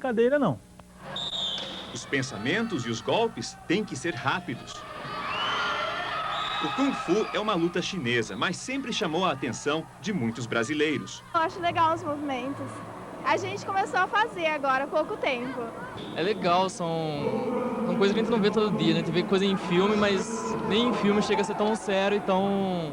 brincadeira, não. Os pensamentos e os golpes têm que ser rápidos. O Kung Fu é uma luta chinesa, mas sempre chamou a atenção de muitos brasileiros. Eu acho legal os movimentos. A gente começou a fazer agora há pouco tempo. É legal, são coisas que a gente não vê todo dia, né? A gente vê coisa em filme, mas nem em filme chega a ser tão sério e tão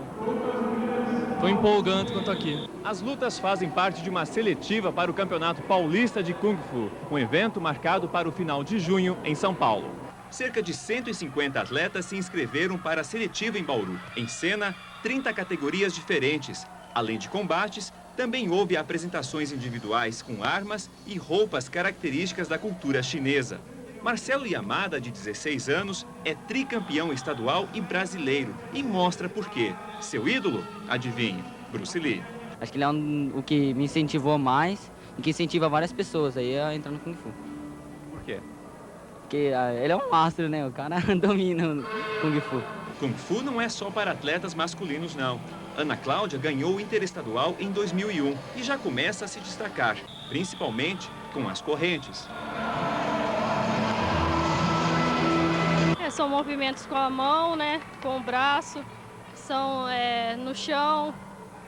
empolgante quanto aqui. As lutas fazem parte de uma seletiva para o Campeonato Paulista de Kung Fu, um evento marcado para o final de junho em São Paulo. Cerca de 150 atletas se inscreveram para a seletiva em Bauru. Em cena, 30 categorias diferentes. Além de combates, também houve apresentações individuais com armas e roupas características da cultura chinesa. Marcelo Yamada, de 16 anos, é tricampeão estadual e brasileiro e mostra por quê. Seu ídolo? Adivinhe, Bruce Lee. Acho que ele é o que me incentivou mais e que incentiva várias pessoas aí a entrar no Kung Fu. Por quê? Porque ele é um mastro, né? O cara domina o Kung Fu. Kung Fu não é só para atletas masculinos, não. Ana Cláudia ganhou o interestadual em 2001 e já começa a se destacar, principalmente com as correntes. São movimentos com a mão, né? Com o braço, são no chão,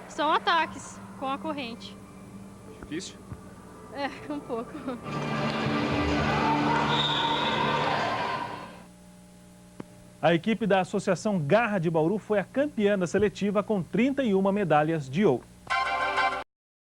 são ataques com a corrente. Difícil? É, um pouco. A equipe da Associação Garra de Bauru foi a campeã da seletiva com 31 medalhas de ouro.